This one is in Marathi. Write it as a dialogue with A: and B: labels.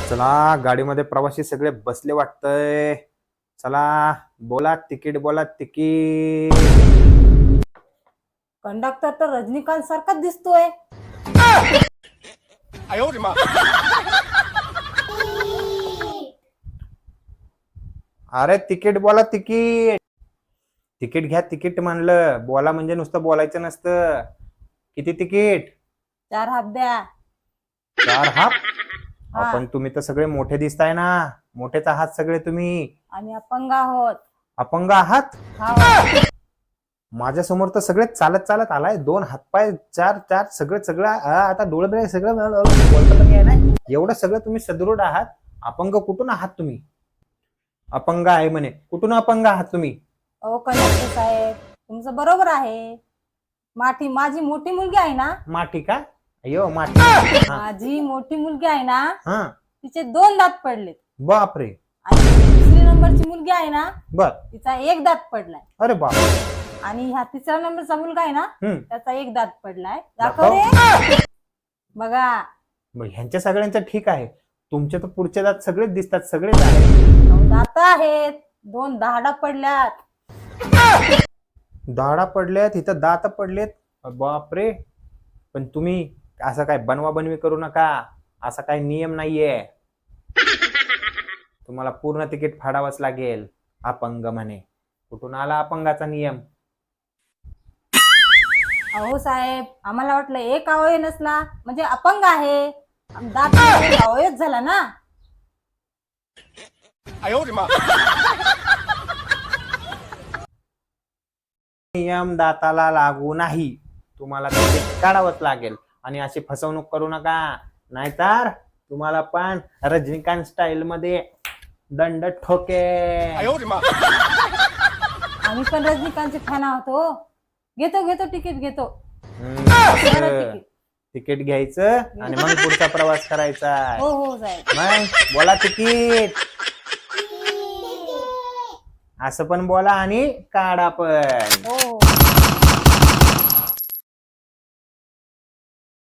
A: चला गाडीमध्ये प्रवासी सगळे बसले वाटतंय. चला बोला तिकीट, बोला तिकीट.
B: कंडक्टर तर रजनीकांत सारखाच दिसतोय.
A: अरे तिकीट बोला तिकीट. तिकीट घ्या तिकीट म्हणलं. बोला म्हणजे नुसतं बोलायचं नसतं. किती तिकीट?
B: 4 हात द्या.
A: 4 हात?
B: हा.
A: पण तुम्ही तर सगळे मोठे दिसताय ना. मोठेच आहात सगळे तुम्ही.
B: आणि अपंग आहोत.
A: अपंग आहात?
B: हा.
A: माझ्या समोर तर सगळे चालत चालत आलाय. 2 हातपाय, 4 सगळं आता डोळे बिळे सगळं बोलता पण ना. एवढं सगळं तुम्ही सदृढ आहात. अपंग कुठून आहात तुम्ही? अपंग आहे म्हणे. कुठून अपंग आहात तुम्ही?
B: ओ कंडक्टर साहेब, तुमचं बरोबर आहे. माझी मोठी मुलगी आहे ना.
A: माठी का? अयो माठी. हा.
B: माझी मोठी मुलगी आहे ना,
A: हा.
B: तिचे 2 दात पडलेत.
A: बापरे.
B: आणि दुसरी नंबरची मुलगी आहे ना,
A: बर.
B: तिचा 1 दात पडलाय.
A: अरे बाप.
B: आणि ह्या 3रा नंबरचा मुलगा आहे ना, त्याचा 1 दात पडलाय.
A: दाखव.
B: दाखव रे. बघा.
A: मग ह्यांच्या सगळ्यांचं ठीक आहे. तुमचे तर पुढचे दात सगळेच दिसतात. सगळेच आहेत.
B: दात आहेत. 2 दाढा पडल्यात.
A: दाढा पडल्यात, इथं दात पडलेत. बापरे. पण तुम्ही असं काय बनवा बनवी करू नका. असा काही नियम नाहीये. तुम्हाला पूर्ण तिकीट फाडावंच लागेल. अपंग म्हणे. कुठून आला अपंगाचा नियम?
B: अहो साहेब, आम्हाला वाटलं एक अवयव नसला म्हणजे अपंग आहे. दात अवयवच झाला ना.
A: नियम दाताला लागू नाही. तुम्हाला तिकीट काढावंच लागेल. आणि अशी फसवणूक करू नका. नाहीतर तुम्हाला पण रजनीकांत स्टाईल मध्ये दंड ठोके.
B: आम्ही पण रजनीकांतचे फॅन आहोत हो. घेतो तिकीट घेतो. तिकीट.
A: तिकीट घ्यायचं आणि मग पुढचा प्रवास करायचा.
B: हो साहेब.
A: मग बोला तिकीट. असं पण बोला आणि काढा पण.
B: हो.